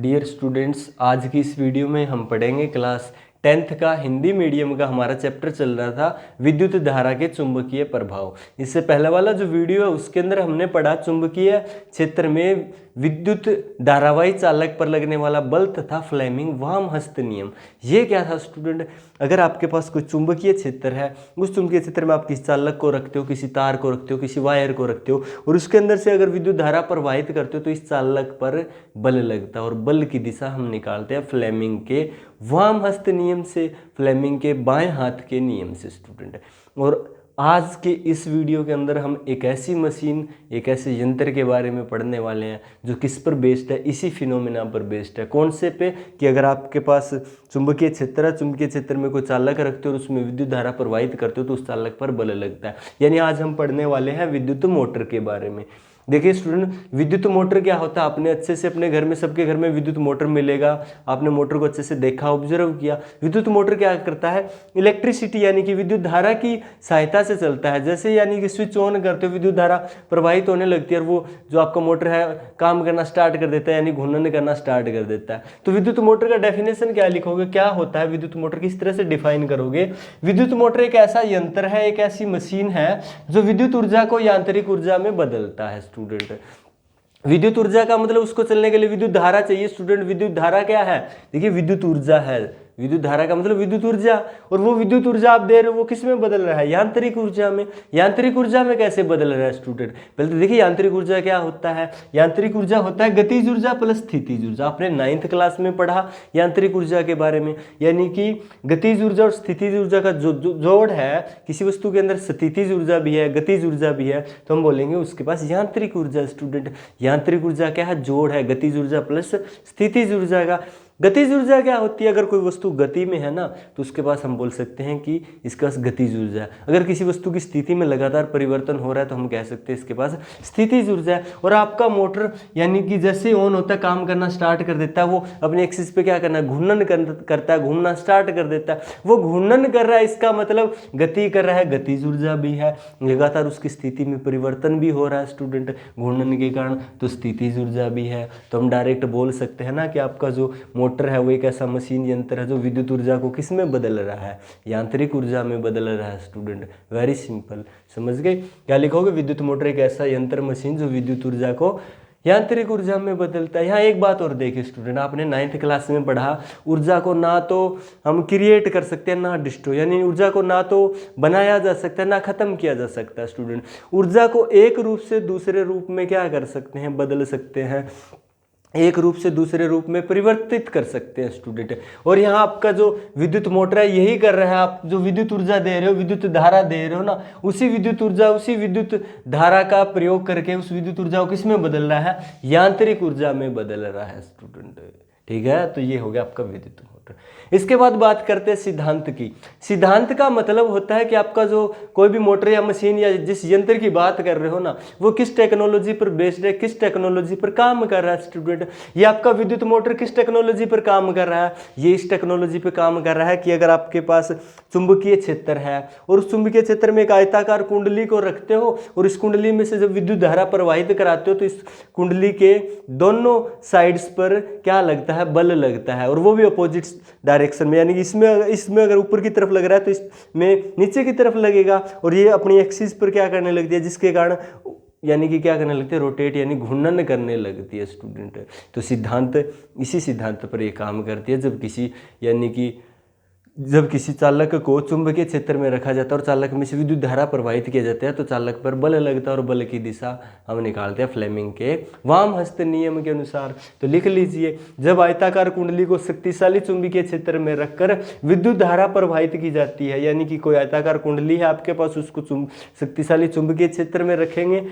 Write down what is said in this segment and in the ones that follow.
Dear students, आज की इस वीडियो में हम पढ़ेंगे क्लास 10th का हिंदी मीडियम का हमारा चैप्टर चल रहा था विद्युत धारा के चुंबकीय प्रभाव। इससे पहले वाला जो वीडियो है उसके अंदर हमने पढ़ा चुंबकीय क्षेत्र में विद्युत धारावाही चालक पर लगने वाला बल तथा फ्लेमिंग वामहस्त नियम। ये क्या था स्टूडेंट? अगर आपके पास कोई चुंबकीय क्षेत्र है, उस चुंबकीय क्षेत्र में आप किसी चालक को रखते हो, किसी तार को रखते हो, किसी वायर को रखते हो और उसके अंदर से अगर विद्युत धारा प्रवाहित करते हो तो इस चालक पर बल लगता है और बल की दिशा हम निकालते हैं फ्लेमिंग के वामहस्त नियम से, फ्लेमिंग के बाएं हाथ के नियम से स्टूडेंट। और आज के इस वीडियो के अंदर हम एक ऐसी मशीन, एक ऐसे यंत्र के बारे में पढ़ने वाले हैं जो किस पर बेस्ड है, इसी फिनोमेना पर बेस्ड है। कौन से पे? कि अगर आपके पास चुंबकीय क्षेत्र है, चुंबकीय क्षेत्र में कोई चालक रखते हो और उसमें विद्युत धारा प्रवाहित करते हो तो उस चालक पर बल लगता है। यानी आज हम पढ़ने वाले हैं विद्युत मोटर के बारे में। देखिए स्टूडेंट, विद्युत मोटर क्या होता है? आपने अच्छे से अपने घर में, सबके घर में विद्युत मोटर मिलेगा, आपने मोटर को अच्छे से देखा, ऑब्जर्व किया। विद्युत मोटर क्या करता है? इलेक्ट्रिसिटी यानी कि विद्युत धारा की सहायता से चलता है। जैसे यानी कि स्विच ऑन करते हो, विद्युत धारा प्रवाहित होने लगती है और वो जो आपका मोटर है काम करना स्टार्ट कर देता है, यानी घूर्णन करना स्टार्ट कर देता है। तो विद्युत मोटर का डेफिनेशन क्या लिखोगे? क्या होता है विद्युत मोटर? किस तरह से डिफाइन करोगे? विद्युत मोटर एक ऐसा यंत्र है, एक ऐसी मशीन है जो विद्युत ऊर्जा को यांत्रिक ऊर्जा में बदलता है स्टूडेंट। विद्युत ऊर्जा का मतलब उसको चलने के लिए विद्युत धारा चाहिए स्टूडेंट। विद्युत धारा क्या है? देखिए विद्युत ऊर्जा है, विद्युत धारा का मतलब विद्युत ऊर्जा, और वो विद्युत ऊर्जा आप दे रहे हो वो किस में बदल रहा है? यांत्रिक ऊर्जा में। यांत्रिक ऊर्जा में कैसे बदल रहा है स्टूडेंट? पहले तो देखिए यांत्रिक ऊर्जा क्या होता है। यांत्रिक ऊर्जा होता है गतिज ऊर्जा प्लस स्थितिज ऊर्जा। आपने 9th क्लास में पढ़ा यांत्रिक ऊर्जा के बारे में। यानी कि गतिज ऊर्जा और स्थितिज ऊर्जा का जो जोड़ है, किसी वस्तु के अंदर स्थितिज ऊर्जा भी है, गतिज ऊर्जा भी है, तो हम बोलेंगे उसके पास यांत्रिक ऊर्जा स्टूडेंट। यांत्रिक ऊर्जा क्या है? जोड़ है गतिज ऊर्जा प्लस स्थितिज ऊर्जा का। गतिज ऊर्जा क्या होती है? अगर कोई वस्तु गति में है ना तो उसके पास हम बोल सकते हैं कि इसके पास गतिज ऊर्जा है। अगर किसी वस्तु की स्थिति में लगातार परिवर्तन हो रहा है तो हम कह सकते हैं इसके पास स्थितिज ऊर्जा है। और आपका मोटर यानी कि जैसे ऑन होता है, काम करना स्टार्ट कर देता है, वो अपने एक्सिस पे क्या करना है? घूर्णन करता है, घूमना स्टार्ट कर देता है। वो घूर्णन कर रहा है, इसका मतलब गति कर रहा है, गतिज ऊर्जा भी है। लगातार उसकी स्थिति में परिवर्तन भी हो रहा है स्टूडेंट घूर्णन के कारण, तो स्थितिज ऊर्जा भी है। तो हम डायरेक्ट बोल सकते हैं ना कि आपका जो मोटर है वो एक ऐसा मशीन यंत्र है जो विद्युत ऊर्जा को किस में बदल रहा है? यांत्रिक ऊर्जा में बदल रहा है स्टूडेंट। वेरी सिंपल, समझ गए? क्या लिखोगे? विद्युत मोटर एक ऐसा यंत्र मशीन जो विद्युत ऊर्जा को यांत्रिक ऊर्जा में बदलता है। यहाँ एक बात और देखिए स्टूडेंट, आपने 9th क्लास में पढ़ा ऊर्जा को ना तो हम क्रिएट कर सकते हैं ना डिस्ट्रॉय, यानी ऊर्जा को ना तो बनाया जा सकता है ना खत्म किया जा सकता है स्टूडेंट। ऊर्जा को एक रूप से दूसरे रूप में क्या कर सकते हैं? बदल सकते हैं, एक रूप से दूसरे रूप में परिवर्तित कर सकते हैं स्टूडेंट। और यहाँ आपका जो विद्युत मोटर है यही कर रहा है। आप जो विद्युत ऊर्जा दे रहे हो, विद्युत धारा दे रहे हो ना, उसी विद्युत ऊर्जा, उसी विद्युत धारा का प्रयोग करके उस विद्युत ऊर्जा को किस में बदल रहा है? यांत्रिक ऊर्जा में बदल रहा है स्टूडेंट। ठीक है, तो ये हो गया आपका विद्युत मोटर। इसके बाद बात करते हैं सिद्धांत की। सिद्धांत का मतलब होता है कि आपका जो कोई भी मोटर या मशीन या जिस यंत्र की बात कर रहे हो ना, वो किस टेक्नोलॉजी पर बेस्ड है, किस टेक्नोलॉजी पर काम कर रहा है स्टूडेंट। ये आपका विद्युत मोटर किस टेक्नोलॉजी पर काम कर रहा है? ये इस टेक्नोलॉजी पर काम कर रहा है कि अगर आपके पास चुंबकीय क्षेत्र है और उस चुंबकीय क्षेत्र में एक आयताकार कुंडली को रखते हो और इस कुंडली में से जब विद्युत धारा प्रवाहित कराते हो तो इस कुंडली के दोनों साइड्स पर क्या लगता है? बल लगता है, और वो भी अपोजिट डायरेक्शन में। यानी कि इसमें अगर ऊपर की तरफ लग रहा है तो इसमें नीचे की तरफ लगेगा, और ये अपनी एक्सिस पर क्या करने लगती है? जिसके कारण यानी कि क्या करने लगती है? रोटेट, यानी घूर्णन करने लगती है स्टूडेंट। तो सिद्धांत, इसी सिद्धांत पर ये काम करती है। जब किसी चालक को चुंबकीय क्षेत्र में रखा जाता है और चालक में से विद्युत धारा प्रवाहित किया जाता है तो चालक पर बल लगता है, और बल की दिशा हम निकालते हैं फ्लेमिंग के वामहस्त नियम के अनुसार। तो लिख लीजिए, जब आयताकार कुंडली को शक्तिशाली चुंबकीय क्षेत्र में रखकर विद्युत धारा प्रवाहित की जाती है, यानी कि कोई आयताकार कुंडली है आपके पास, उसको शक्तिशाली चुंबकीय क्षेत्र में रखेंगे।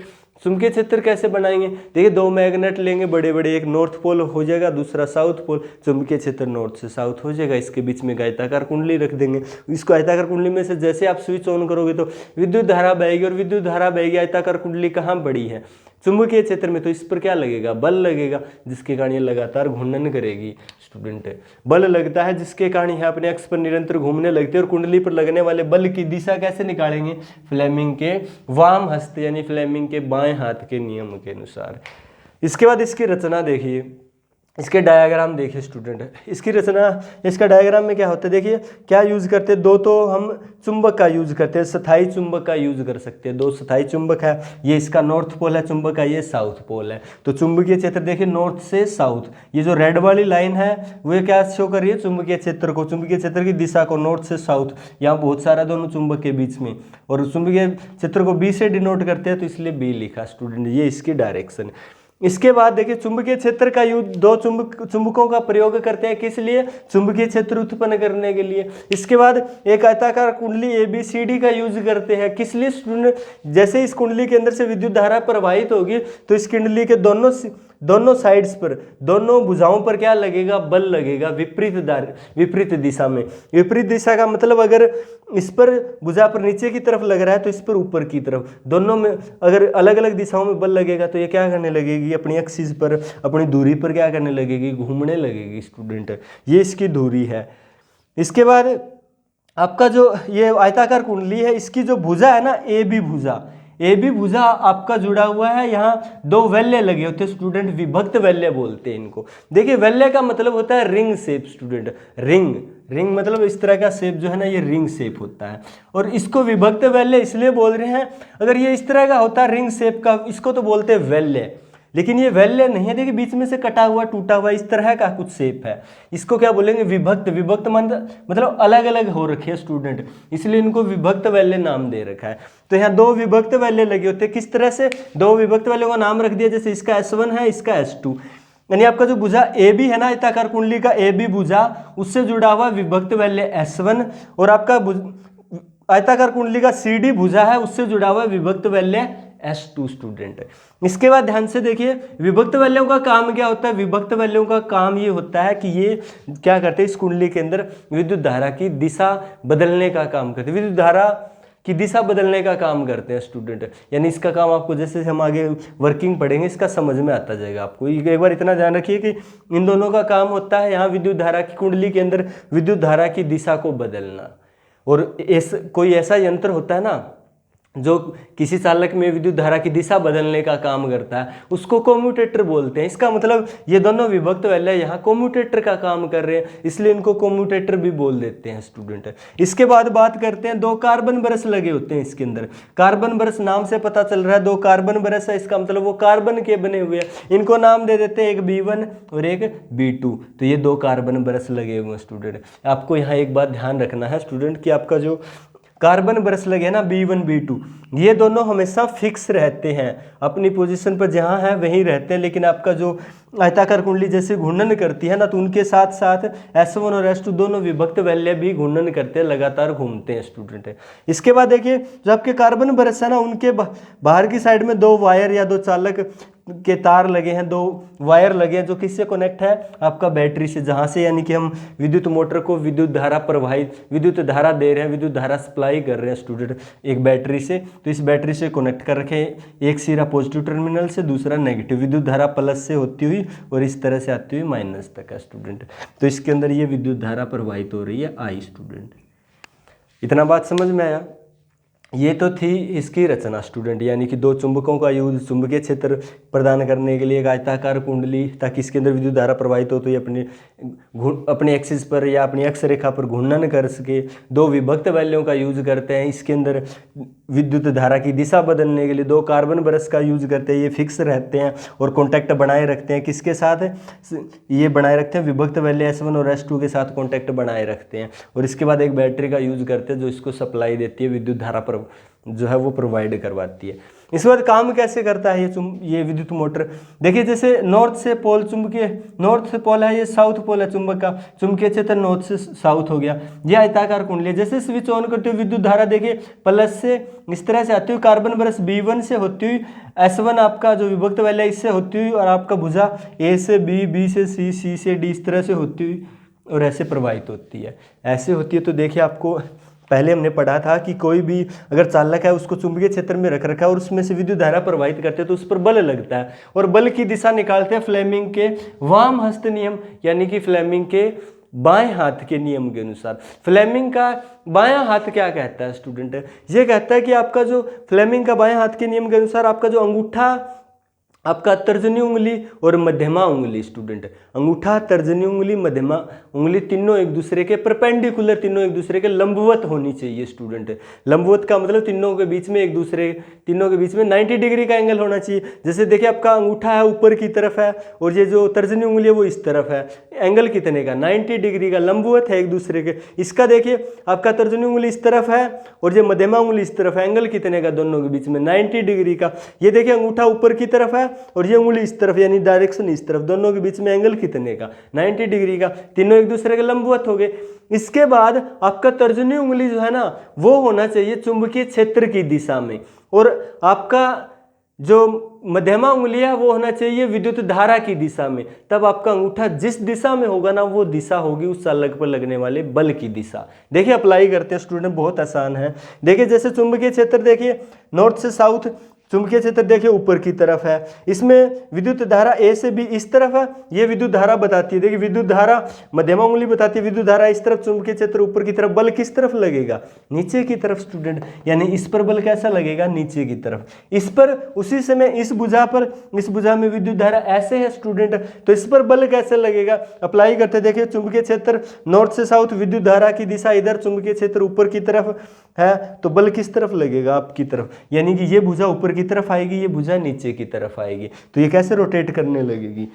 चुंबकीय क्षेत्र कैसे बनाएंगे? देखिए, दो मैग्नेट लेंगे बड़े बड़े, एक नॉर्थ पोल हो जाएगा, दूसरा साउथ पोल। चुंबकीय क्षेत्र नॉर्थ से साउथ हो जाएगा। इसके बीच में आयताकार कुंडली रख देंगे। इसको आयताकार कुंडली में से जैसे आप स्विच ऑन करोगे तो विद्युत धारा बहेगी, और विद्युत धारा बहेगी। आयताकार कुंडली कहाँ पड़ी है? चुंबकीय क्षेत्र में, तो इस पर क्या लगेगा? बल लगेगा, जिसके कारण ये लगातार घूर्णन करेगी स्टूडेंट। बल लगता है जिसके कारण यह अपने अक्ष पर निरंतर घूमने लगती है, और कुंडली पर लगने वाले बल की दिशा कैसे निकालेंगे? फ्लेमिंग के वाम हस्त यानी फ्लेमिंग के बाएं हाथ के नियम के अनुसार। इसके बाद इसकी रचना देखिए। इसके डायग्राम देखिए स्टूडेंट, इसकी रचना, इसका डायग्राम में क्या होता है देखिए, क्या यूज करते हैं, दो तो हम चुंबक का यूज करते हैं, स्थायी चुंबक का यूज कर सकते हैं, दो स्थायी चुंबक है, ये इसका नॉर्थ पोल है चुंबक का, ये साउथ पोल है। तो चुंबकीय क्षेत्र देखिए नॉर्थ से साउथ, ये जो रेड वाली लाइन है वो क्या शो कर रही है, चुंबकीय क्षेत्र को, चुंबकीय क्षेत्र की दिशा को, नॉर्थ से साउथ, यहाँ बहुत सारा दोनों चुंबक के बीच में, और चुंबकीय क्षेत्र को बी से डिनोट करते हैं तो इसलिए बी लिखा स्टूडेंट, ये इसकी डायरेक्शन। इसके बाद देखिए चुंबकीय क्षेत्र का यूज, दो चुंबकों का प्रयोग करते हैं, किस लिए, चुंबकीय क्षेत्र उत्पन्न करने के लिए। इसके बाद एक आयताकार कुंडली ABCD का यूज करते हैं, किस लिए स्टूडेंट, जैसे इस कुंडली के अंदर से विद्युत धारा प्रवाहित होगी तो इस कुंडली के दोनों साइड्स पर, दोनों भुजाओं पर क्या लगेगा, बल लगेगा, विपरीत दिशा में। विपरीत दिशा का मतलब अगर इस पर भुजा पर नीचे की तरफ लग रहा है तो इस पर ऊपर की तरफ, दोनों में अगर अलग अलग दिशाओं में बल लगेगा तो ये क्या करने लगेगी, अपनी एक्सिस पर, अपनी दूरी पर क्या करने लगेगी, घूमने लगेगी स्टूडेंट, ये इसकी दूरी है। इसके बाद आपका जो ये आयताकार कुंडली है, इसकी जो भुजा है ना, AB भुजा आपका जुड़ा हुआ है, यहाँ दो वैल्य लगे होते हैं स्टूडेंट, विभक्त वैल्य बोलते हैं इनको। देखिए वैल्य का मतलब होता है रिंग शेप स्टूडेंट, रिंग मतलब इस तरह का शेप जो है ना, ये रिंग शेप होता है, और इसको विभक्त वैल्य इसलिए बोल रहे हैं, अगर ये इस तरह का होता है रिंग शेप का, इसको तो बोलते हैं वैल्य, लेकिन ये वैल्य नहीं है, देखिए बीच में से कटा हुआ टूटा हुआ इस तरह का कुछ शेप है, इसको क्या बोलेंगे, विभक्त मतलब अलग अलग हो रखे हैं स्टूडेंट, इसलिए इनको विभक्त वैल्य नाम दे रखा है। तो यहाँ दो विभक्त वैल्य लगे होते हैं, किस तरह से, दो विभक्त वैल्यों का नाम रख दिया, जैसे इसका S1 है, इसका S2, यानी आपका जो भुजा AB है ना, आयताकार कुंडली का AB भुजा, उससे जुड़ा हुआ विभक्त वैल्य S1, और आपका आयताकार कुंडली का CD भुजा है, उससे जुड़ा हुआ विभक्त वैल्य S2 स्टूडेंट। इसके बाद ध्यान से देखिए विभक्त वैल्यों का काम क्या होता है, विभक्त वैल्यों का काम ये होता है कि ये क्या करते हैं, इस कुंडली के अंदर विद्युत धारा की दिशा बदलने का काम करते हैं, विद्युत धारा की दिशा बदलने का काम करते हैं स्टूडेंट। यानी इसका काम आपको, जैसे हम आगे वर्किंग पढ़ेंगे, इसका समझ में आता जाएगा आपको। एक बार इतना ध्यान रखिए कि इन दोनों का काम होता है यहाँ विद्युत धारा की कुंडली के अंदर विद्युत धारा की दिशा को बदलना, और कोई ऐसा यंत्र होता है ना जो किसी चालक में विद्युत धारा की दिशा बदलने का काम करता है, उसको कम्यूटेटर बोलते हैं। इसका मतलब ये दोनों विभक्त वैल्य यहाँ कम्यूटेटर का काम कर रहे हैं, इसलिए इनको कम्यूटेटर भी बोल देते हैं स्टूडेंट। इसके बाद बात करते हैं, दो कार्बन ब्रश लगे होते हैं इसके अंदर, कार्बन ब्रश नाम से पता चल रहा है, दो कार्बन ब्रश है, इसका मतलब वो कार्बन के बने हुए हैं, इनको नाम दे देते हैं, एक B1 और एक B2। तो ये दो कार्बन ब्रश लगे हुए हैं स्टूडेंट। आपको यहाँ एक बात ध्यान रखना है स्टूडेंट कि आपका जो कार्बन ब्रश लगे ना B1 B2, ये दोनों हमेशा फिक्स रहते हैं, अपनी पोजीशन पर जहाँ है वहीं रहते हैं, लेकिन आपका जो आयताकार कुंडली जैसे घूर्णन करती है ना, तो उनके साथ साथ S1 और S2 दोनों विभक्त वैल्य भी घूर्णन करते हैं, लगातार घूमते हैं स्टूडेंट। इसके बाद देखिए जो आपके कार्बन ब्रश है ना, उनके बाहर की साइड में दो वायर या दो चालक के तार लगे हैं, दो वायर लगे हैं, जो किससे कनेक्ट है, आपका बैटरी से, जहाँ से यानी कि हम विद्युत मोटर को विद्युत धारा विद्युत धारा दे रहे हैं, विद्युत धारा सप्लाई कर रहे हैं स्टूडेंट एक बैटरी से। तो इस बैटरी से कनेक्ट कर रखे हैं, एक सिरा पॉजिटिव टर्मिनल से, दूसरा नेगेटिव, विद्युत धारा प्लस से होती हुई और इस तरह से आती हुई माइनस तक है स्टूडेंट। तो इसके अंदर ये विद्युत धारा प्रवाहित हो रही है I स्टूडेंट। इतना बात समझ में आया। ये तो थी इसकी रचना स्टूडेंट, यानी कि दो चुंबकों का यूज चुंबकीय क्षेत्र प्रदान करने के लिए, एक आयताकार कुंडली ताकि इसके अंदर विद्युत धारा प्रवाहित हो तो ये अपने एक्सिस पर या अपनी अक्ष रेखा पर घूर्णन कर सके। दो विभक्त वैल्यों का यूज करते हैं इसके अंदर विद्युत धारा की दिशा बदलने के लिए। दो कार्बन ब्रश का यूज करते हैं, ये फिक्स रहते हैं और कॉन्टैक्ट बनाए रखते हैं, किसके साथ, ये बनाए रखते हैं विभक्त वैल्य S1 और S2 के साथ कॉन्टैक्ट बनाए रखते हैं। और इसके बाद एक बैटरी का यूज करते हैं जो इसको सप्लाई देती है, विद्युत धारा पर जो है वो प्रोवाइड करवाती है। इसके बाद काम कैसे करता है ये विद्युत मोटर, देखिए जैसे नॉर्थ से पोल, नॉर्थ से पोल है, ये साउथ पोल है चुंबक का, चुंबकीय क्षेत्र नॉर्थ से साउथ हो गया। ये आयताकार कुंडली, जैसे स्विच ऑन करते हुए विद्युत धारा देखिए प्लस से इस तरह से आती हुई, कार्बन ब्रश B1 से होती हुई, S1 आपका जो विभक्त वैल्य इससे होती हुई, और आपका भुजा A से B, B से C, C से D इस तरह से होती हुई और ऐसे प्रवाहित होती है, ऐसे होती है। तो देखिए आपको पहले हमने पढ़ा था कि कोई भी अगर चालक है उसको चुंबकीय क्षेत्र में रख रखा है और उसमें से विद्युत धारा प्रवाहित करते हैं तो उस पर बल लगता है, और बल की दिशा निकालते हैं फ्लेमिंग के वाम हस्त नियम, यानी कि फ्लेमिंग के बाएं हाथ के नियम के अनुसार। फ्लेमिंग का बायां हाथ क्या कहता है स्टूडेंट, ये कहता है कि आपका जो फ्लेमिंग का बाएं हाथ के नियम के अनुसार आपका जो अंगूठा आपका तर्जनी उंगली और मध्यमा उंगली स्टूडेंट, अंगूठा, तर्जनी उंगली, मध्यमा उंगली तीनों एक दूसरे के परपेंडिकुलर, तीनों एक दूसरे के लंबवत होनी चाहिए स्टूडेंट। लंबवत का मतलब तीनों के बीच में तीनों के बीच में 90 डिग्री का एंगल होना चाहिए। जैसे देखिए आपका अंगूठा है ऊपर की तरफ है और ये जो तर्जनी उंगली है वो इस तरफ है, एंगल कितने का 90 डिग्री का, लंबवत है एक दूसरे के। इसका देखिए आपका तर्जनी उंगली इस तरफ है और ये मध्यमा उंगली इस तरफ है, एंगल कितने का दोनों के बीच में 90 डिग्री का। ये देखिए अंगूठा ऊपर की तरफ है और ये उंगली इस तरफ यानी डायरेक्शन इस तरफ, दोनों के बीच में एंगल कितने का 90 डिग्री का, तीनों एक दूसरे के लंबवत हो गए। इसके बाद आपका तर्जनी उंगली जो है ना वो होना चाहिए चुंबकीय क्षेत्र की दिशा में, और आपका जो मध्यमा उंगली है वो होना चाहिए विद्युत धारा की दिशा में। तब आपका अंगूठा जिस दिशा में होगा ना वो दिशा होगी उस चालक पर लगने वाले बल की दिशा। देखिए अप्लाई करते हैं स्टूडेंट, बहुत आसान है। देखिए जैसे चुंबकीय क्षेत्र देखिए नॉर्थ से साउथ, चुंबकीय क्षेत्र देखिए ऊपर की तरफ है, इसमें विद्युत धारा ए से बी इस तरफ है, ये विद्युत धारा बताती है। देखिए विद्युत धारा मध्यमा उंगली बताती है, विद्युत धारा इस तरफ, चुंबकीय क्षेत्र ऊपर की तरफ, बल किस तरफ लगेगा नीचे की तरफ स्टूडेंट, यानी इस पर बल कैसा लगेगा नीचे की तरफ। इस पर उसी समय इस भुजा में विद्युत धारा ऐसे है स्टूडेंट, तो इस पर बल कैसे लगेगा अप्लाई करते। देखिए चुंबकीय क्षेत्र नॉर्थ से साउथ, विद्युत धारा की दिशा इधर, चुंबकीय क्षेत्र ऊपर की तरफ है, तो बल किस तरफ लगेगा आपकी तरफ, यानी कि ये भुजा ऊपर की तरफ आएगी, ये भुजा नीचे की तरफ आएगी, तो ये कैसे रोटेट करने लगेगी।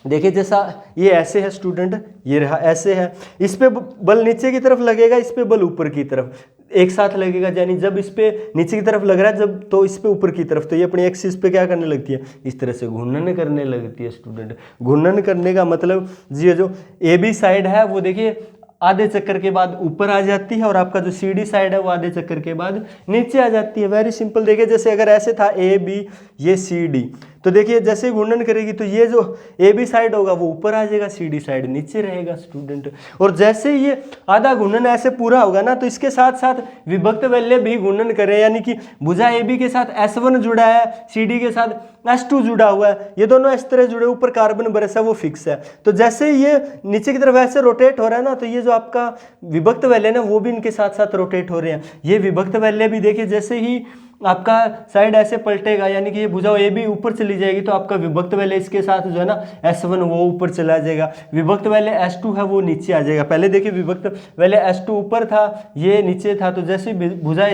देखिए जैसा ये ऐसे है स्टूडेंट, ये रहा ऐसे है, इस पे बल नीचे की तरफ लगेगा, इस पे बल ऊपर की तरफ एक साथ लगेगा, यानी जब इस पे नीचे की तरफ लग रहा है जब, तो इस पे ऊपर की तरफ, तो ये अपनी एक्सिस पे क्या करने लगती है, इस तरह से घूर्णन करने लगती है स्टूडेंट। घूर्णन करने का मतलब ये जो ए बी साइड है वो देखिए आधे चक्कर के बाद ऊपर आ जाती है, और आपका जो सी डी साइड है वो आधे चक्कर के बाद नीचे आ जाती है। Very simple. देखिए जैसे अगर ऐसे था ए बी, ये सी डी, तो देखिए जैसे घूर्णन करेगी तो ये जो ए बी साइड होगा वो ऊपर आ जाएगा, सी डी साइड नीचे रहेगा स्टूडेंट। और जैसे ये आधा घूर्णन ऐसे पूरा होगा ना, तो इसके साथ साथ विभक्त वलय भी घूर्णन करे, यानी कि भुजा ए बी के साथ S1 जुड़ा है, सी डी के साथ S2 जुड़ा हुआ है, ये दोनों इस तरह जुड़े, ऊपर कार्बन बरस है वो फिक्स है। तो जैसे ये नीचे की तरफ ऐसे रोटेट हो रहा है ना, तो ये जो आपका विभक्त वलय ना वो भी इनके साथ साथ रोटेट हो रहे हैं। ये विभक्त वलय भी देखिए जैसे ही आपका साइड ऐसे पलटेगा, यानी कि ये भुजा ए बी ऊपर चली जाएगी, तो आपका विभक्त वलय इसके साथ जो है ना S1 वो ऊपर चला जाएगा, विभक्त वलय S2 है वो नीचे आ जाएगा। पहले देखिए विभक्त वलय S2 ऊपर था, ये नीचे था, तो जैसे भुजा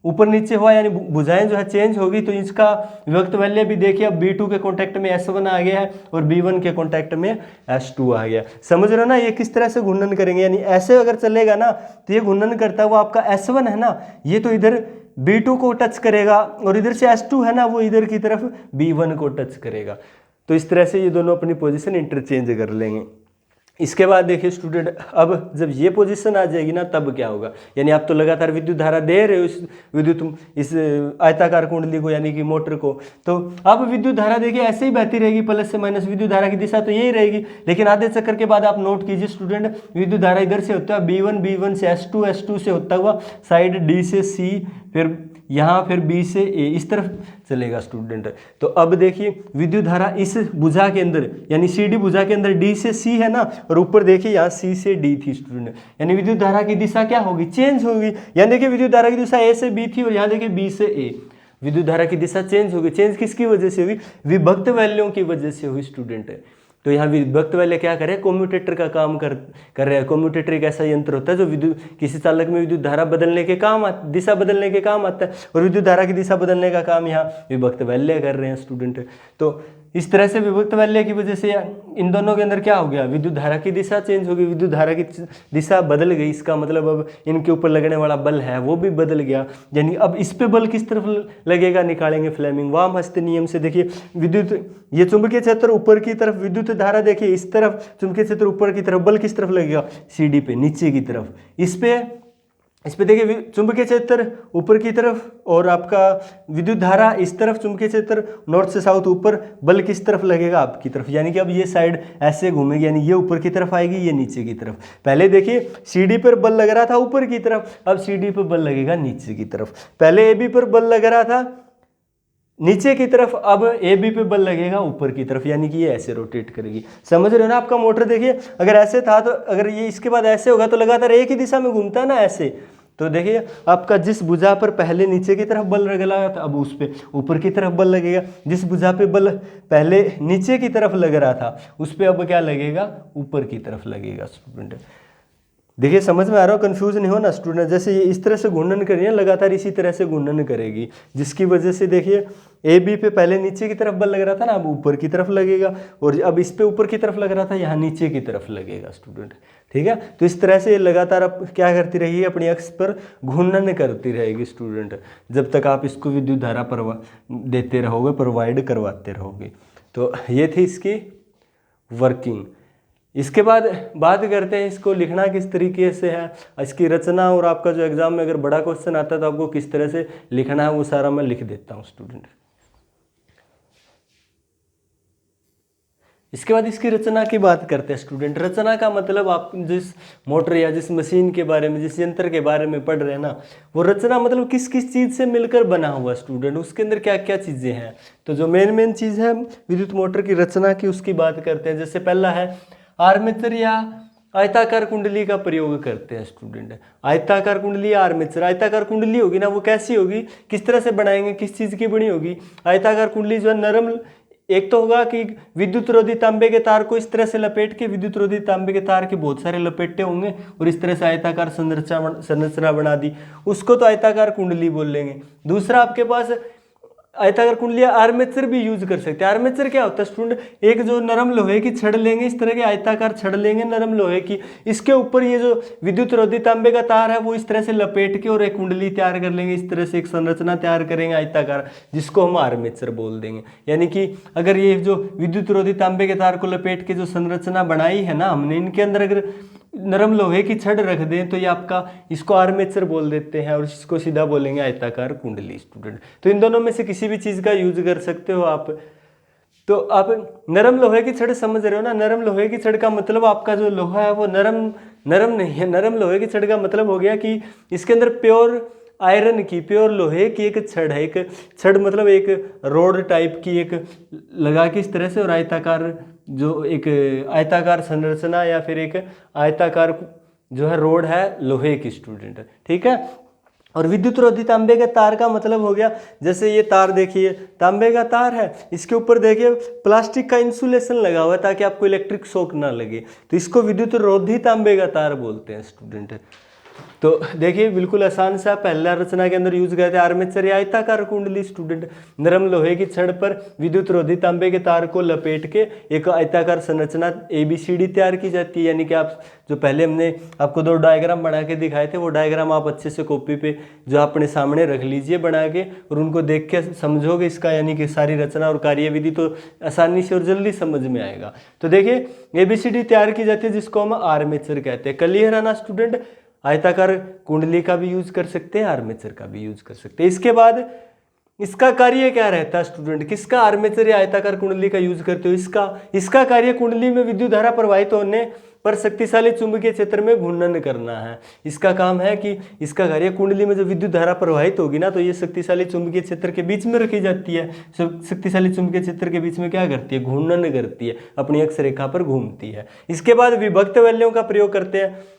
ऊपर नीचे हुआ यानी भुजाएं जो है चेंज होगी, तो इसका विभक्त वलय भी देखिए अब B2 के कॉन्टैक्ट में S1 आ गया है और B1 के कॉन्टैक्ट में S2 आ गया। समझ रहे हो ना ये किस तरह से घूर्णन करेंगे, यानी ऐसे अगर चलेगा ना तो ये घूर्णन करता हुआ आपका S1 है ना, ये तो इधर B2 को टच करेगा, और इधर से S2 है ना वो इधर की तरफ B1 को टच करेगा। तो इस तरह से ये दोनों अपनी पोजीशन इंटरचेंज कर लेंगे। इसके बाद देखिए स्टूडेंट, अब जब ये पोजीशन आ जाएगी ना तब क्या होगा, यानी आप तो लगातार विद्युत धारा दे रहे हो इस आयताकार कुंडली को, यानी कि मोटर को, तो अब विद्युत धारा देखिए ऐसे ही बहती रहेगी, प्लस से माइनस विद्युत धारा की दिशा तो यही रहेगी। लेकिन आधे चक्कर के बाद आप नोट कीजिए स्टूडेंट, विद्युत धारा इधर से होता है B1 से S2 से होता हुआ साइड D से C, फिर यहाँ फिर B से A, इस तरफ चलेगा स्टूडेंट। तो अब देखिए विद्युत धारा इस भुजा के अंदर यानी CD भुजा के अंदर D से C है ना, और ऊपर देखिए यहाँ C से D थी स्टूडेंट, यानी विद्युत धारा की दिशा क्या होगी, चेंज होगी। यहाँ देखिए विद्युत धारा की दिशा A से B थी और यहाँ देखिए B से A, विद्युत धारा की दिशा चेंज होगी। चेंज किसकी वजह से हुई, विभक्त वैल्यों की वजह से हुई स्टूडेंट। तो यहाँ विभक्त वैल्य क्या करे, कम्यूटेटर का काम कर रहे हैं। कम्यूटेटर एक ऐसा यंत्र होता है जो विद्युत किसी चालक में विद्युत धारा बदलने के काम दिशा बदलने के काम आता है, और विद्युत धारा की दिशा बदलने का काम यहाँ विभक्त वैल्य कर रहे हैं स्टूडेंट। तो इस तरह से विभक्त वैल्य की वजह से इन दोनों के अंदर क्या हो गया, विद्युत धारा की दिशा चेंज हो गई, विद्युत धारा की दिशा बदल गई। इसका मतलब अब इनके ऊपर लगने वाला बल है वो भी बदल गया, यानी अब इस पे बल किस तरफ लगेगा निकालेंगे फ्लेमिंग वाम हस्त नियम से। देखिए विद्युत ये चुंबकीय क्षेत्र ऊपर की तरफ, विद्युत धारा देखिए इस तरफ, चुंबकीय क्षेत्र ऊपर की तरफ, बल किस तरफ लगेगा, CD पे नीचे की तरफ। इस पे देखिए चुंबकीय क्षेत्र ऊपर की तरफ और आपका विद्युत धारा इस तरफ, चुंबकीय क्षेत्र नॉर्थ से साउथ ऊपर, बल किस तरफ लगेगा आपकी तरफ, यानी कि अब ये साइड ऐसे घूमेगी, यानी ये ऊपर की तरफ आएगी, ये नीचे की तरफ। पहले देखिए CD पर बल लग रहा था ऊपर की तरफ, अब CD पर बल लगेगा नीचे की तरफ। पहले AB पर बल लग रहा था नीचे की तरफ, अब AB पे बल लगेगा ऊपर की तरफ, यानी कि ये ऐसे रोटेट करेगी। समझ रहे हो ना आपका मोटर। देखिए अगर ऐसे था तो अगर ये इसके बाद ऐसे होगा तो लगातार एक ही दिशा में घूमता है ना ऐसे, तो देखिए आपका जिस भुजा पर पहले नीचे की तरफ बल लगा था, अब उस पे ऊपर की तरफ बल लगेगा। जिस भुजा पे बल पहले नीचे की तरफ लग रहा था उस पे अब क्या लगेगा, ऊपर की तरफ लगेगा स्टूडेंट। देखिए समझ में आ रहा हो, कंफ्यूज नहीं हो ना स्टूडेंट। जैसे ये इस तरह से घूर्णन करिए लगातार इसी तरह से घूर्णन करेगी, जिसकी वजह से देखिए ए बी पे पहले नीचे की तरफ बल लग रहा था ना, अब ऊपर की तरफ लगेगा, और अब इस पे ऊपर की तरफ लग रहा था, यहाँ नीचे की तरफ लगेगा स्टूडेंट। ठीक है, तो इस तरह से लगातार आप क्या करती रहेगी, अपनी अक्ष पर घूर्णन करती रहेगी स्टूडेंट, जब तक आप इसको विद्युत धारा देते रहोगे, प्रोवाइड करवाते रहोगे। तो ये थी इसकी वर्किंग। इसके बाद बात करते हैं इसको लिखना किस तरीके से है, इसकी रचना, और आपका जो एग्जाम में अगर बड़ा क्वेश्चन आता है तो आपको किस तरह से लिखना है वो सारा मैं लिख देता हूँ स्टूडेंट। इसके बाद इसकी रचना की बात करते हैं स्टूडेंट। रचना का मतलब आप जिस मोटर या जिस मशीन के बारे में, जिस यंत्र के बारे में पढ़ रहे हैं ना, वो रचना मतलब किस किस चीज़ से मिलकर बना हुआ स्टूडेंट, उसके अंदर क्या क्या चीज़ें हैं। तो जो मेन चीज़ है विद्युत मोटर की रचना की, उसकी बात करते हैं। जैसे पहला है आर्मेचर या आयताकार कुंडली का प्रयोग करते हैं स्टूडेंट। आयताकार कुंडली या आर्मेचर, आयताकार कुंडली होगी ना वो कैसी होगी, किस तरह से बनाएंगे, किस चीज़ की बनी होगी। आयताकार कुंडली जो है नरम, एक तो होगा कि विद्युत रोधी तांबे के तार को इस तरह से लपेट के, विद्युत रोधी तांबे के तार के बहुत सारे लपेटे होंगे और इस तरह से आयताकार संरचना बना दी, उसको तो आयताकार कुंडली बोल लेंगे। दूसरा आपके पास आयताकार कुंडली आर्मेचर भी यूज कर सकते हैं। आर्मेचर क्या होता है स्टूडेंट, एक जो नरम लोहे की छड़ लेंगे, इस तरह के आयताकार छड़ लेंगे नरम लोहे की, इसके ऊपर ये जो विद्युत रोधी तांबे का तार है वो इस तरह से लपेट के और एक कुंडली तैयार कर लेंगे, इस तरह से एक संरचना तैयार करेंगे आयताकार, जिसको हम आर्मेचर बोल देंगे। यानी कि अगर ये जो विद्युत रोधी तांबे के तार को लपेट के जो संरचना बनाई है ना हमने, इनके अंदर अगर नरम लोहे की छड़ रख दें तो ये आपका, इसको आर्मेचर बोल देते हैं और इसको सीधा बोलेंगे आयताकार कुंडली स्टूडेंट। तो इन दोनों में से किसी भी चीज़ का यूज कर सकते हो आप। तो आप नरम लोहे की छड़ समझ रहे हो ना, नरम लोहे की छड़ का मतलब आपका जो लोहा है वो नरम नहीं है। नरम लोहे की छड़ का मतलब हो गया कि इसके अंदर प्योर आयरन की, प्योर लोहे की एक छड़ है। एक छड़ मतलब एक रोड टाइप की एक लगा के इस तरह से, और आयताकार जो एक आयताकार संरचना या फिर एक आयताकार जो है रोड है लोहे की स्टूडेंट। ठीक है, और विद्युत रोधी तांबे के तार का मतलब हो गया, जैसे ये तार देखिए तांबे का तार है, इसके ऊपर देखिए प्लास्टिक का इंसुलेशन लगा हुआ है ताकि आपको इलेक्ट्रिक शॉक ना लगे, तो इसको विद्युत रोधी तांबे का तार बोलते हैं स्टूडेंट। तो देखिए बिल्कुल आसान सा, पहला रचना के अंदर यूज करते हैं आर्मेचर या आयताकार कुंडली स्टूडेंट। नरम लोहे की छड़ पर विद्युत रोधी तांबे के तार को लपेट के एक आयताकार संरचना ABCD तैयार की जाती है। यानी कि आप जो पहले हमने आपको 2 डायग्राम बना के दिखाए थे, वो डायग्राम आप अच्छे से कॉपी पे जो अपने सामने रख लीजिए बना के, और उनको देख के समझोगे इसका, यानी कि सारी रचना और कार्यविधि तो आसानी से और जल्दी समझ में आएगा। तो देखिए ABCD तैयार की जाती है जिसको हम आर्मेचर कहते हैं। क्लियर है ना स्टूडेंट, आयताकार कुंडली का भी यूज कर सकते हैं, आर्मेचर का भी यूज कर सकते हैं। इसके बाद इसका कार्य क्या रहता है स्टूडेंट, किसका आर्मेचर या आयताकार कुंडली का यूज करते हो, इसका कार्य कुंडली में विद्युत धारा प्रवाहित होने पर शक्तिशाली चुंबकीय क्षेत्र में घूर्णन करना है। इसका काम है कि इसका कार्य कुंडली में जो विद्युत धारा प्रवाहित होगी ना, तो ये शक्तिशाली चुंबकीय क्षेत्र के बीच में रखी जाती है। शक्तिशाली चुंबकीय क्षेत्र के बीच में क्या करती है, घूर्णन करती है, अपनी अक्ष रेखा पर घूमती है। इसके बाद विभक्त वैल्यों का प्रयोग करते हैं।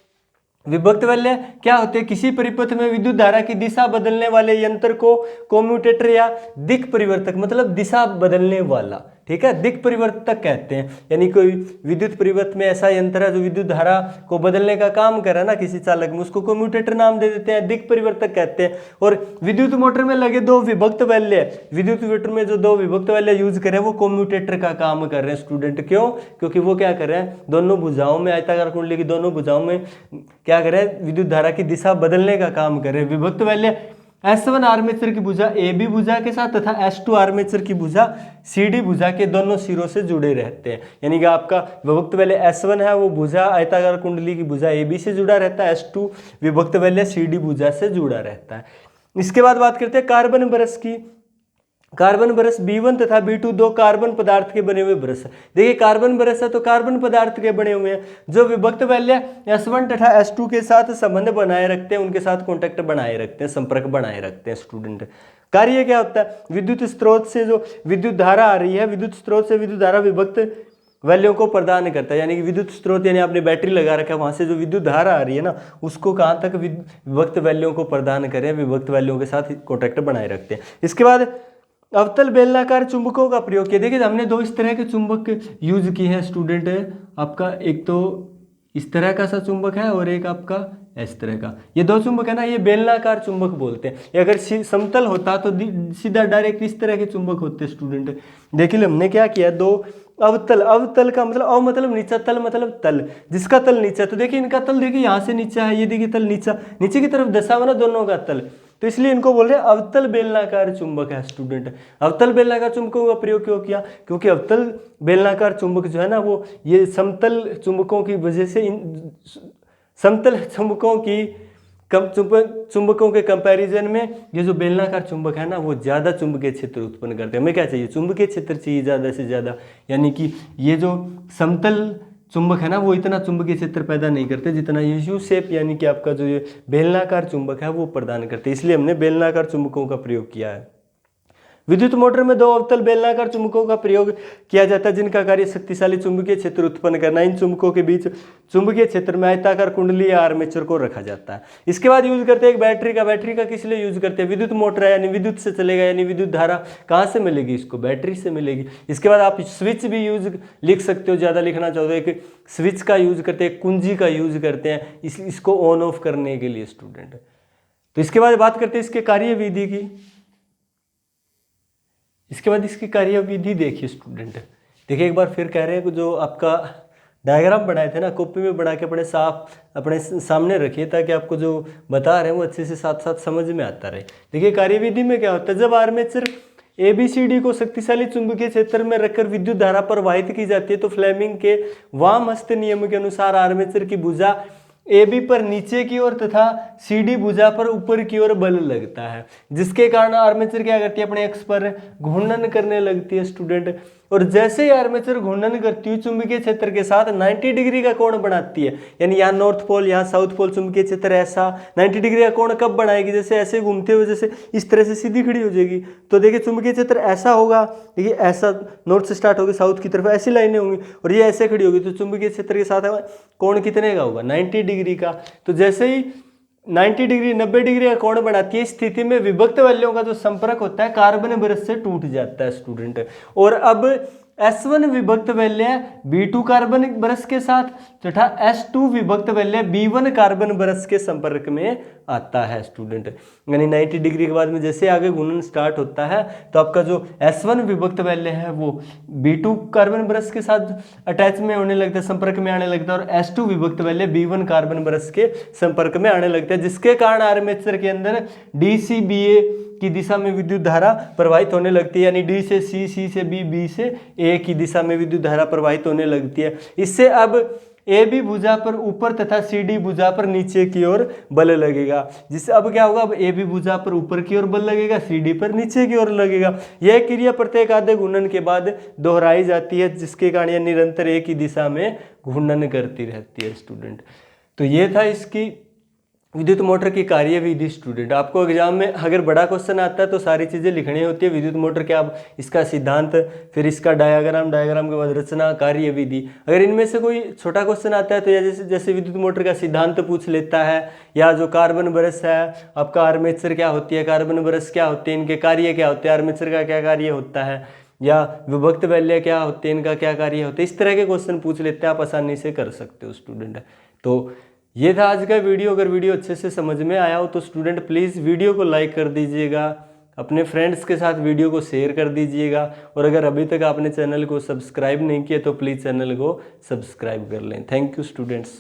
विभक्त वैल्य क्या होते हैं, किसी परिपथ में विद्युत धारा की दिशा बदलने वाले यंत्र को कम्यूटेटर या दिक् परिवर्तक, मतलब दिशा बदलने वाला, ठीक है, दिक् परिवर्तक कहते हैं। यानी कोई विद्युत परिपथ में ऐसा यंत्र है जो विद्युत धारा को बदलने का काम कर रहा है ना किसी चालक में, उसको कम्यूटेटर नाम दे देते हैं, दिक् परिवर्तक कहते हैं। और विद्युत मोटर में लगे 2 विभक्त वैल्य, विद्युत मोटर में जो 2 विभक्त वैल्य यूज कर रहे हैं वो कम्यूटेटर का काम कर रहे हैं स्टूडेंट। क्यों, क्योंकि वो क्या कर रहे हैं, दोनों भुजाओं में, आयताकार कुंडली की दोनों भुजाओं में क्या कर रहे हैं, विद्युत धारा की दिशा बदलने का काम कर रहे हैं। विभक्त वैल्य S1 आर्मेचर की भुजा AB भुजा के साथ तथा S2 आर्मेचर की भुजा CD भुजा के दोनों सिरों से जुड़े रहते हैं। यानी कि आपका विभक्त वैल्य S1 है वो भुजा आयताकार कुंडली की भुजा AB से जुड़ा रहता है, S2 विभक्त वैल्य CD भुजा से जुड़ा रहता है। इसके बाद बात करते हैं कार्बन ब्रश की। कार्बन ब्रश B1 तथा B2 2 कार्बन पदार्थ के बने हुए ब्रश है। देखिए कार्बन ब्रश है तो कार्बन पदार्थ के बने हुए हैं, जो विभक्त वैल्य S1 तथा S2 के साथ संबंध बनाए रखते हैं, उनके साथ कॉन्टैक्ट बनाए रखते हैं, संपर्क बनाए रखते हैं स्टूडेंट। कार्य क्या होता है, विद्युत स्रोत से जो विद्युत धारा आ रही है, विद्युत स्रोत से विद्युत धारा विभक्त वैल्यू को प्रदान करता है, यानी कि विद्युत स्रोत यानी आपने बैटरी लगा रखा है, वहाँ से जो विद्युत धारा आ रही है ना उसको कहाँ तक विभक्त वैल्यू को प्रदान करें, विभक्त वैल्यू के साथ कॉन्टैक्ट बनाए रखते हैं। इसके बाद अवतल बेलनाकार चुंबकों का प्रयोग किया। देखिए हमने दो इस तरह के चुंबक यूज किए हैं स्टूडेंट, आपका एक तो इस तरह का सा चुंबक है और एक आपका इस तरह का, ये दो चुंबक है ना, ये बेलनाकार चुंबक बोलते हैं। ये अगर समतल होता तो सीधा डायरेक्ट इस तरह के चुंबक होते स्टूडेंट। देखिए हमने क्या किया, दो अवतल, अवतल का मतलब अव मतलब नीचा, तल मतलब तल, जिसका तल नीचा, तो देखिए इनका तल देखिए यहाँ से नीचा है, ये देखिए तल नीचा, नीचे की तरफ दशा हुआ ना दोनों का तल, तो इसलिए इनको बोल रहे हैं अवतल बेलनाकार चुंबक है स्टूडेंट। अवतल बेलनाकार चुंबकों का प्रयोग क्यों किया, क्योंकि अवतल बेलनाकार चुंबक जो है ना वो ये समतल चुंबकों की वजह से समतल चुंबकों की चुंबकों के कंपैरिजन में ये जो बेलनाकार चुंबक है ना वो ज़्यादा चुंबकीय क्षेत्र उत्पन्न करते हैं। हमें क्या चाहिए, चुंबकीय क्षेत्र चाहिए ज़्यादा से ज़्यादा, यानी कि ये जो समतल चुंबक है ना वो इतना चुंबकीय क्षेत्र पैदा नहीं करते जितना ये यू शेप यानी कि आपका जो ये बेलनाकार चुंबक है वो प्रदान करते, इसलिए हमने बेलनाकार चुंबकों का प्रयोग किया है। विद्युत मोटर में दो अवतल बेलनाकार चुंबकों का प्रयोग किया जाता है जिनका कार्य शक्तिशाली चुंबकीय क्षेत्र उत्पन्न करना। इन चुंबकों के बीच चुंबकीय क्षेत्र में आयताकार कुंडली या आर्मेचर को रखा जाता है। इसके बाद यूज करते हैं एक बैटरी का। बैटरी का किस लिए यूज करते हैं, विद्युत मोटर है यानी विद्युत से चलेगा, यानी विद्युत धारा कहाँ से मिलेगी, इसको बैटरी से मिलेगी। इसके बाद आप स्विच भी यूज लिख सकते हो, ज़्यादा लिखना चाहो तो एक स्विच का यूज करते हैं, कुंजी का यूज करते हैं इसको ऑन ऑफ करने के लिए स्टूडेंट। तो इसके बाद बात करते हैं इसके कार्यविधि की। इसके बाद इसकी कार्यविधि देखिए स्टूडेंट, देखिए एक बार फिर कह रहे हैं कि जो आपका डायग्राम बनाए थे ना कॉपी में बना के अपने सामने रखिए ताकि आपको जो बता रहे हैं वो अच्छे से साथ साथ समझ में आता रहे। देखिए कार्यविधि में क्या होता है, जब आर्मेचर ABCD को शक्तिशाली चुंबकीय क्षेत्र में रखकर विद्युत धारा प्रवाहित की जाती है तो फ्लेमिंग के वामहस्त नियम के अनुसार आर्मेचर की भुजा AB पर नीचे की ओर तथा CD भुजा पर ऊपर की ओर बल लगता है, जिसके कारण आर्मेचर क्या करती है, अपने अक्ष पर घूर्णन करने लगती है स्टूडेंट। और जैसे ही आर्मेचर घूर्णन करती है चुंबकीय क्षेत्र के साथ 90 डिग्री का कोण बनाती है, यानी यहाँ नॉर्थ पोल यहाँ साउथ पोल चुंबकीय क्षेत्र ऐसा 90 डिग्री का कोण कब बनाएगी, जैसे ऐसे घूमते हुए जैसे इस तरह से सीधी खड़ी हो जाएगी। तो देखिए चुंबकीय क्षेत्र ऐसा होगा, देखिए ऐसा नॉर्थ से स्टार्ट होगी साउथ की तरफ ऐसी लाइनें होंगी और ये ऐसे खड़ी होगी, तो चुंबकीय क्षेत्र के साथ कोण कितने का होगा, 90 डिग्री का। तो जैसे ही 90 डिग्री 90 डिग्री का कोण बनाती है, इस स्थिति में विभक्त वैल्यूओं का जो संपर्क होता है कार्बन ब्रश से टूट जाता है स्टूडेंट। और अब S1 विभक्त वैल्य B2 कार्बन ब्रश के साथ तथा S2 विभक्त वैल्य B1 कार्बन ब्रश के संपर्क में आता है स्टूडेंट। यानी 90 डिग्री के बाद में जैसे आगे घूर्णन स्टार्ट होता है तो आपका जो S1 विभक्त वैल्य है वो B2 कार्बन ब्रश के साथ अटैच में होने लगता है, संपर्क में आने लगता है, और S2 विभक्त वैल्य B1 कार्बन ब्रश के संपर्क में आने लगता है, जिसके कारण आर्मेचर के अंदर DCBA की दिशा में विद्युत धारा प्रवाहित होने लगती है, यानी D से C, C से B, B से A की दिशा में विद्युत धारा प्रवाहित होने लगती है। इससे अब AB भुजा पर ऊपर तथा CD भुजा पर नीचे की ओर बल लगेगा, जिससे अब क्या होगा, अब AB भुजा पर ऊपर की ओर बल लगेगा, CD पर नीचे की ओर लगेगा। यह क्रिया प्रत्येक आधे घूर्णन के बाद दोहराई जाती है, जिसके कारण यह निरंतर एक ही दिशा में घूर्णन करती रहती है स्टूडेंट। तो ये था इसकी विद्युत मोटर की कार्यविधि स्टूडेंट। आपको एग्जाम में अगर बड़ा क्वेश्चन आता है तो सारी चीज़ें लिखनी होती है, विद्युत मोटर क्या, इसका सिद्धांत, फिर इसका डायग्राम, डायग्राम के बाद रचना, कार्यविधि। अगर इनमें से कोई छोटा क्वेश्चन आता है तो या जैसे विद्युत मोटर का सिद्धांत पूछ लेता है, या जो कार्बन ब्रश है आपका आर्मेचर क्या होती है, कार्बन ब्रश क्या होते हैं, इनके कार्य क्या होते हैं, आर्मेचर का क्या कार्य होता है, या विभक्त वैल्य क्या होते हैं, इनका क्या कार्य होता है, इस तरह के क्वेश्चन पूछ लेते हैं, आप आसानी से कर सकते हो स्टूडेंट। तो ये था आज का वीडियो। अगर वीडियो अच्छे से समझ में आया हो तो स्टूडेंट प्लीज़ वीडियो को लाइक कर दीजिएगा, अपने फ्रेंड्स के साथ वीडियो को शेयर कर दीजिएगा, और अगर अभी तक आपने चैनल को सब्सक्राइब नहीं किया तो प्लीज़ चैनल को सब्सक्राइब कर लें। Thank you students.